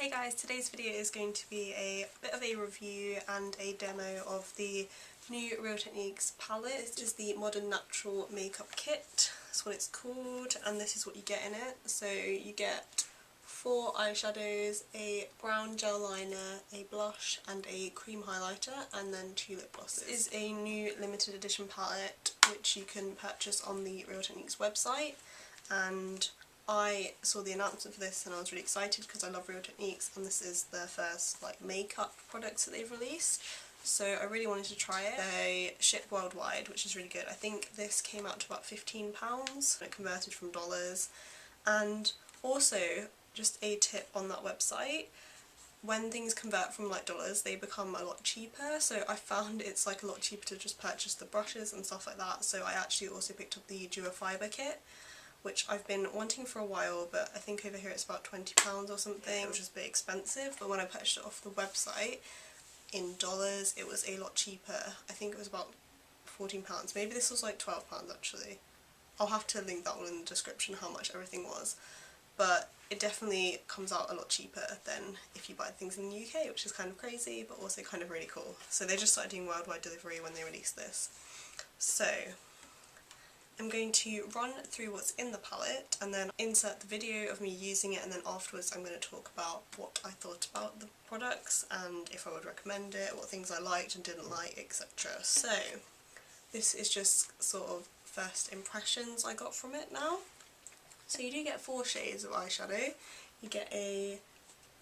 Hey guys, today's video is going to be a bit of a review and a demo of the new Real Techniques palette. This is the Modern Natural Makeup Kit, that's what it's called, and this is what you get in it. So you get 4 eyeshadows, a brown gel liner, a blush and a cream highlighter, and then 2 lip glosses. This is a new limited edition palette which you can purchase on the Real Techniques website, and I saw the announcement for this and I was really excited because I love Real Techniques and this is their first makeup products that they've released, so I really wanted to try it. They ship worldwide, which is really good. I think this came out to about £15 when it converted from dollars. And also, just a tip on that website, when things convert from dollars they become a lot cheaper, so I found it's a lot cheaper to just purchase the brushes and stuff like that. So I actually also picked up the Duo Fibre kit, which I've been wanting for a while, but I think over here it's about £20 or something, which is a bit expensive. But when I purchased it off the website in dollars, it was a lot cheaper. I think it was about £14. Maybe this was £12 actually. I'll have to link that all in the description, how much everything was. But it definitely comes out a lot cheaper than if you buy things in the UK, which is kind of crazy, but also kind of really cool. So they just started doing worldwide delivery when they released this. So I'm going to run through what's in the palette and then insert the video of me using it, and then afterwards I'm going to talk about what I thought about the products and if I would recommend it, what things I liked and didn't like, etc. So this is just sort of first impressions I got from it now. So you do get 4 shades of eyeshadow. You get a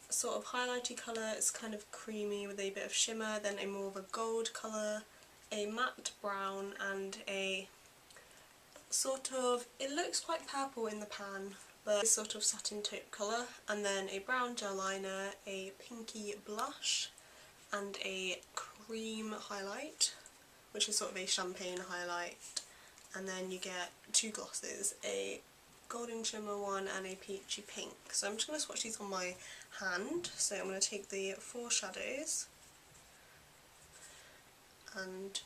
sort of highlighty colour, it's kind of creamy with a bit of shimmer, then a more of a gold colour, a matte brown, and a sort of, it looks quite purple in the pan, but it's sort of satin taupe colour, and then a brown gel liner, a pinky blush, and a cream highlight, which is sort of a champagne highlight, and then you get 2 glosses, a golden shimmer one and a peachy pink. So I'm just going to swatch these on my hand. So I'm going to take the 4 shadows, and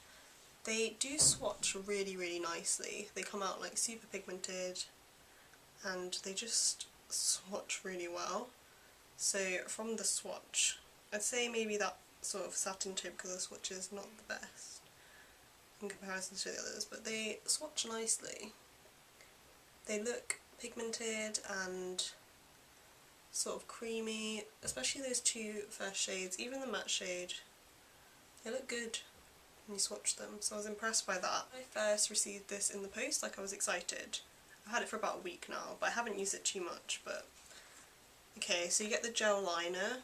they do swatch really nicely. They come out super pigmented and they just swatch really well. So from the swatch, I'd say maybe that sort of satin taupe colour swatch is not the best in comparison to the others, but they swatch nicely. They look pigmented and sort of creamy, especially those 2 first shades. Even the matte shade, they look good when you swatch them, so I was impressed by that. When I first received this in the post, I was excited. I've had it for about a week now, but I haven't used it too much. But okay, so you get the gel liner.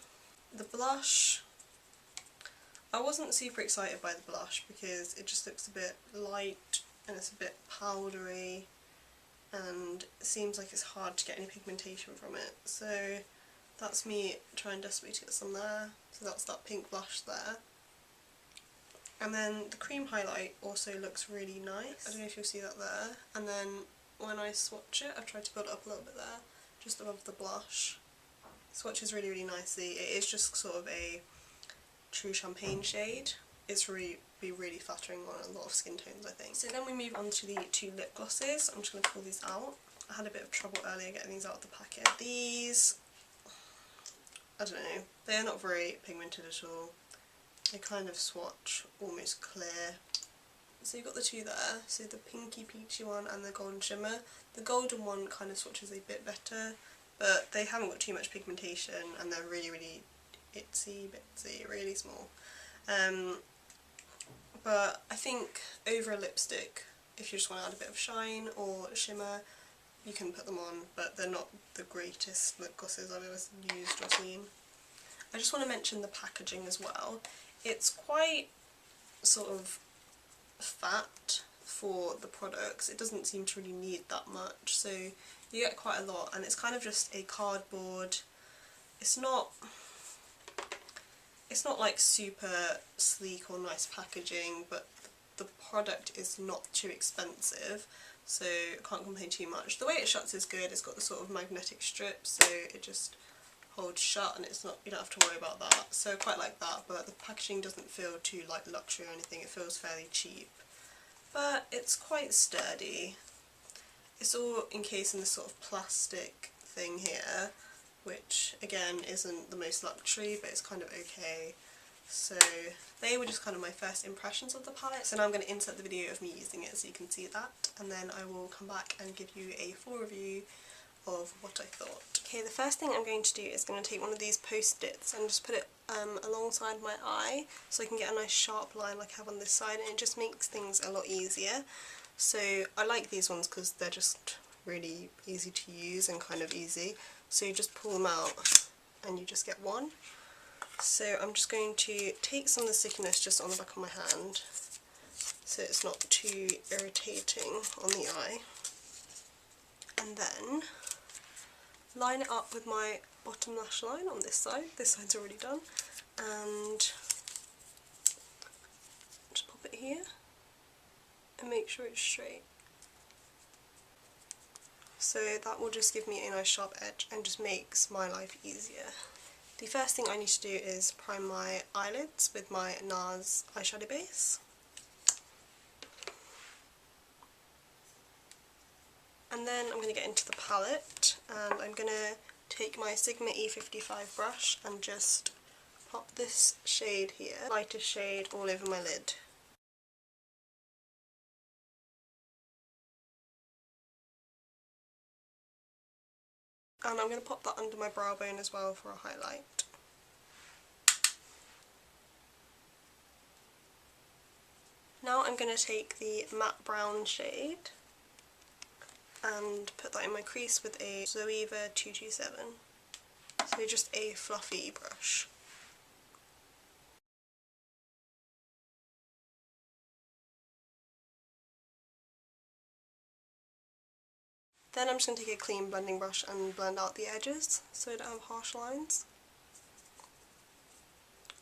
The blush, I wasn't super excited by the blush because it just looks a bit light and it's a bit powdery, and it seems like it's hard to get any pigmentation from it. So that's me trying desperately to get some there. So that's that pink blush there. And then the cream highlight also looks really nice. I don't know if you'll see that there. And then when I swatch it, I've tried to build it up a little bit there, just above the blush. It swatches really nicely. It is just sort of a true champagne shade. It's really flattering on a lot of skin tones, I think. So then we move on to the 2 lip glosses. I'm just going to pull these out. I had a bit of trouble earlier getting these out of the packet. These, I don't know, they're not very pigmented at all. They kind of swatch almost clear. So you've got the 2 there, so the pinky peachy one and the golden shimmer. The golden one kind of swatches a bit better, but they haven't got too much pigmentation and they're really itsy bitsy, really small. But I think over a lipstick, if you just want to add a bit of shine or shimmer, you can put them on, but they're not the greatest lip glosses I've ever used or seen. I just want to mention the packaging as well. It's quite sort of fat for the products. It doesn't seem to really need that much, so you get quite a lot, and it's kind of just a cardboard. It's not super sleek or nice packaging, but the product is not too expensive, so I can't complain too much. The way it shuts is good. It's got the sort of magnetic strip, so it just holds shut and it's not, you don't have to worry about that, so I quite like that. But the packaging doesn't feel too luxury or anything, it feels fairly cheap, but it's quite sturdy. It's all encased in this sort of plastic thing here, which again isn't the most luxury, but it's kind of okay. So they were just kind of my first impressions of the palette. So now I'm going to insert the video of me using it so you can see that, and then I will come back and give you a full review of what I thought. Okay, the first thing I'm going to do is going to take one of these post-its and just put it alongside my eye so I can get a nice sharp line like I have on this side, and it just makes things a lot easier. So I like these ones because they're just really easy to use and kind of easy. So you just pull them out and you just get one. So I'm just going to take some of the stickiness just on the back of my hand so it's not too irritating on the eye, and then line it up with my bottom lash line on this side. This side's already done, and just pop it here and make sure it's straight. So that will just give me a nice sharp edge and just makes my life easier. The first thing I need to do is prime my eyelids with my NARS eyeshadow base. And then I'm going to get into the palette, and I'm going to take my Sigma E55 brush and just pop this shade here, lightest shade, all over my lid. And I'm going to pop that under my brow bone as well for a highlight. Now I'm going to take the matte brown shade and put that in my crease with a Zoeva 227. So just a fluffy brush. Then I'm just going to take a clean blending brush and blend out the edges so I don't have harsh lines.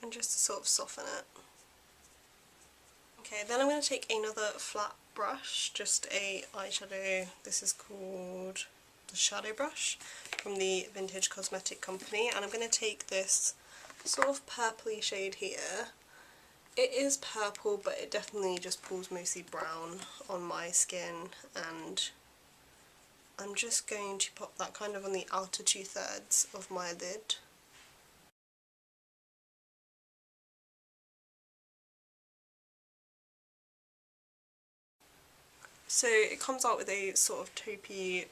And just to sort of soften it. Okay, then I'm going to take another flat brush, just a eyeshadow. This is called the Shadow Brush from the Vintage Cosmetic Company, and I'm going to take this sort of purpley shade here. It is purple, but it definitely just pulls mostly brown on my skin, and I'm just going to pop that kind of on the outer 2/3 of my lid. So it comes out with a sort of taupey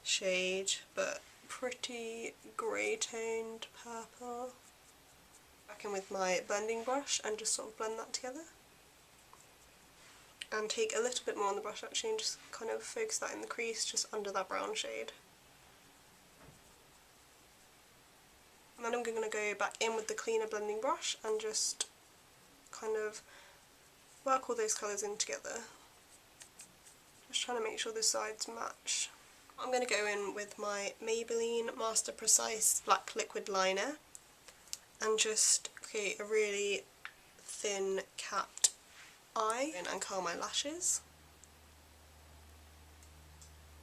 shade, but pretty grey toned purple. Back in with my blending brush and just sort of blend that together. And take a little bit more on the brush actually and just kind of focus that in the crease just under that brown shade. And then I'm going to go back in with the cleaner blending brush and just kind of work all those colours in together. Just trying to make sure the sides match. I'm going to go in with my Maybelline Master Precise Black Liquid Liner and just create a really thin capped eye and curl my lashes.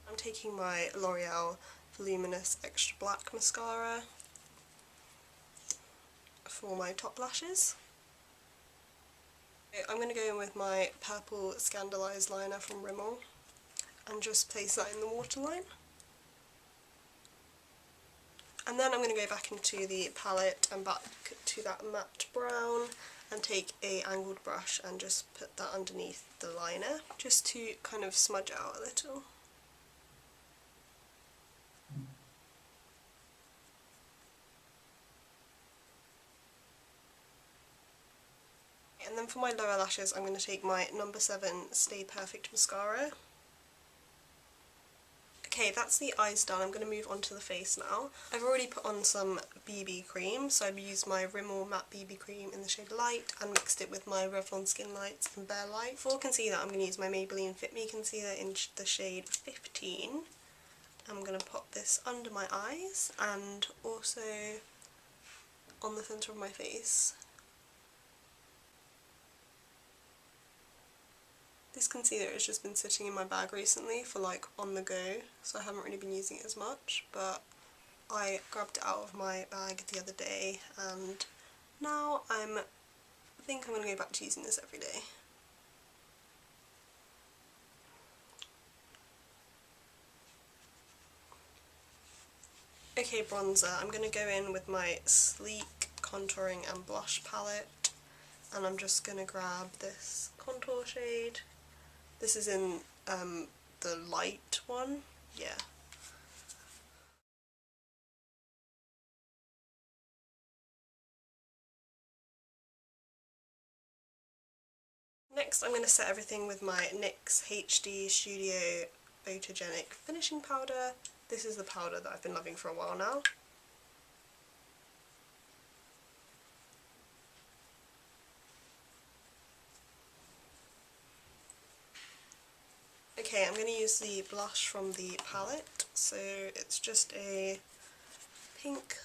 I'm taking my L'Oreal Voluminous Extra Black Mascara for my top lashes. I'm going to go in with my purple Scandaleyes liner from Rimmel and just place that in the waterline. And then I'm going to go back into the palette and back to that matte brown and take a angled brush and just put that underneath the liner just to kind of smudge out a little. And then for my lower lashes I'm going to take my No. 7 Stay Perfect Mascara. Okay, that's the eyes done. I'm going to move on to the face now. I've already put on some BB cream, so I've used my Rimmel Matte BB cream in the shade Light and mixed it with my Revlon Skinlights and Bare Light. For concealer I'm going to use my Maybelline FitMe concealer in the shade 15. I'm going to pop this under my eyes and also on the centre of my face. This concealer has just been sitting in my bag recently for like on the go, so I haven't really been using it as much, but I grabbed it out of my bag the other day and now I think I'm going to go back to using this every day. Okay, bronzer. I'm going to go in with my Sleek Contouring and Blush palette, and I'm just going to grab this contour shade. This is in the light one, yeah. Next I'm going to set everything with my NYX HD Studio Photogenic Finishing Powder. This is the powder that I've been loving for a while now. Okay, I'm going to use the blush from the palette, so it's just a pink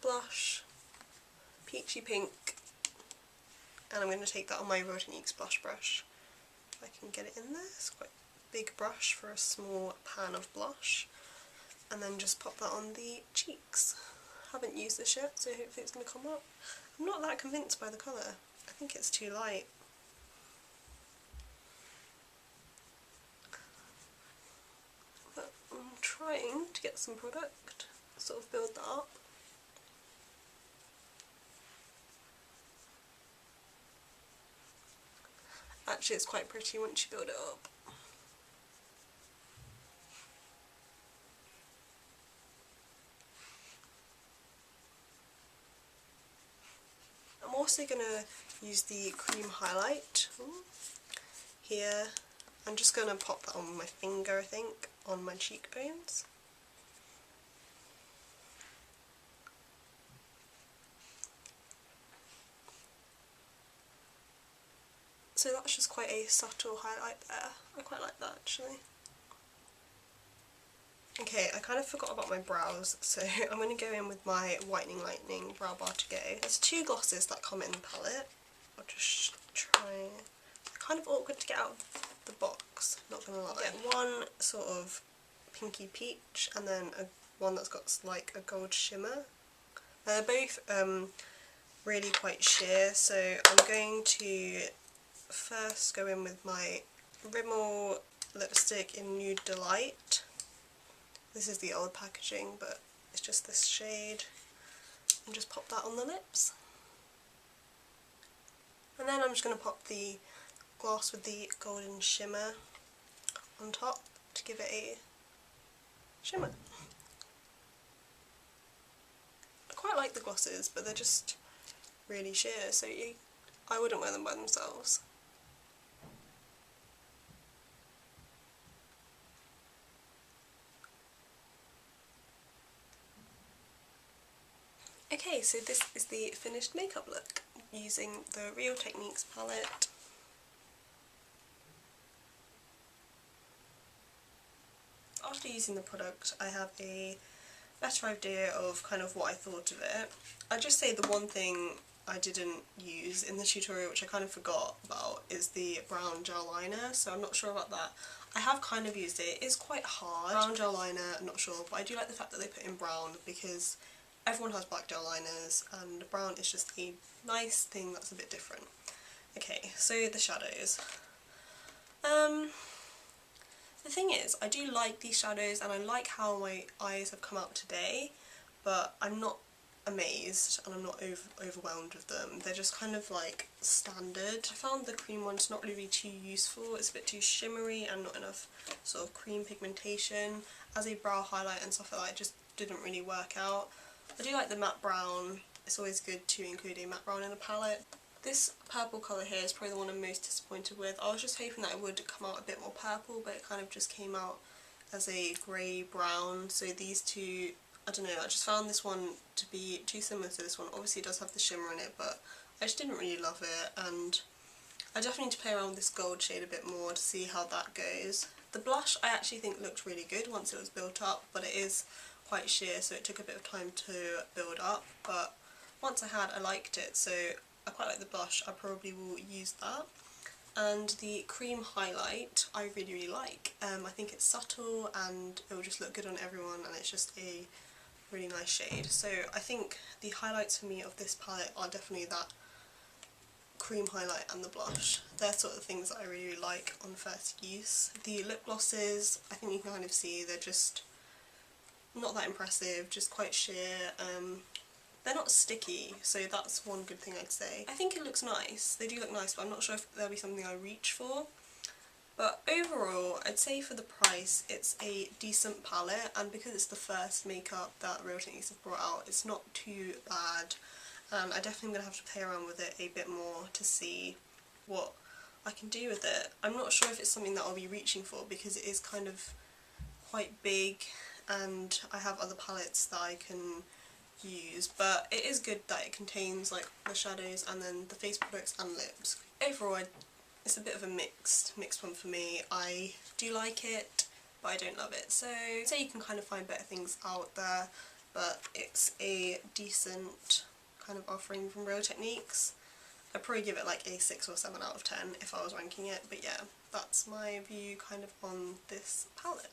blush, peachy pink, and I'm going to take that on my Real Techniques blush brush. If I can get it in there, it's quite a big brush for a small pan of blush, and then just pop that on the cheeks. Haven't used this yet, so hopefully it's going to come up. I'm not that convinced by the colour, I think it's too light. But I'm trying to get some product, sort of build that up. Actually it's quite pretty once you build it up. I'm also going to use the cream highlight here. I'm just going to pop that on my finger, I think, on my cheekbones. So that's just quite a subtle highlight there. I quite like that actually. Okay, I kind of forgot about my brows, so I'm going to go in with my Whitening Lightning Brow Bar to Go. There's two glosses that come in the palette. I'll just try. Kind of awkward to get out of the box, not gonna lie. Get one sort of pinky peach and then one that's got like a gold shimmer. They're both really quite sheer, so I'm going to first go in with my Rimmel lipstick in Nude Delight. This is the old packaging, but it's just this shade, and just pop that on the lips. And then I'm just going to pop the gloss with the golden shimmer on top to give it a shimmer. I quite like the glosses, but they're just really sheer, so I wouldn't wear them by themselves. Okay, so this is the finished makeup look using the Real Techniques palette. After using the product, I have a better idea of kind of what I thought of it. I'd just say the one thing I didn't use in the tutorial, which I kind of forgot about, is the brown gel liner, so I'm not sure about that. I have kind of used it. It's quite hard. Brown gel liner, I'm not sure, but I do like the fact that they put in brown because everyone has black gel liners and brown is just a nice thing that's a bit different. Okay, so the shadows. The thing is, I do like these shadows and I like how my eyes have come out today, but I'm not amazed and I'm not overwhelmed with them. They're just kind of like standard. I found the cream ones not really too useful. It's a bit too shimmery and not enough sort of cream pigmentation. As a brow highlight and stuff like that, it just didn't really work out. I do like the matte brown. It's always good to include a matte brown in a palette. This purple colour here is probably the one I'm most disappointed with. I was just hoping that it would come out a bit more purple, but it kind of just came out as a grey brown. So these two, I don't know, I just found this one to be too similar to this one. Obviously it does have the shimmer in it, but I just didn't really love it, and I definitely need to play around with this gold shade a bit more to see how that goes. The blush I actually think looked really good once it was built up, but it is quite sheer, so it took a bit of time to build up, but once I liked it, so I quite like the blush. I probably will use that. And the cream highlight I really like. I think it's subtle and it will just look good on everyone, and it's just a really nice shade. So I think the highlights for me of this palette are definitely that cream highlight and the blush. They're sort of things that I really like on first use. The lip glosses, I think you can kind of see they're just not that impressive, just quite sheer. They're not sticky, so that's one good thing I'd say. I think it looks nice, they do look nice, but I'm not sure if there'll be something I reach for. But overall, I'd say for the price, it's a decent palette, and because it's the first makeup that Real Techniques have brought out, it's not too bad. And I definitely am going to have to play around with it a bit more to see what I can do with it. I'm not sure if it's something that I'll be reaching for because it is kind of quite big, and I have other palettes that I can use, but it is good that it contains like the shadows and then the face products and lips. Overall, it's a bit of a mixed one for me. I do like it, but I don't love it. So you can kind of find better things out there, but it's a decent kind of offering from Real Techniques. I'd probably give it like a 6 or 7 out of 10 if I was ranking it, but yeah, that's my view kind of on this palette.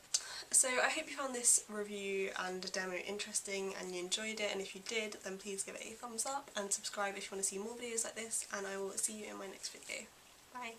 So I hope you found this review and demo interesting and you enjoyed it, and if you did, then please give it a thumbs up and subscribe if you want to see more videos like this, and I will see you in my next video. Bye!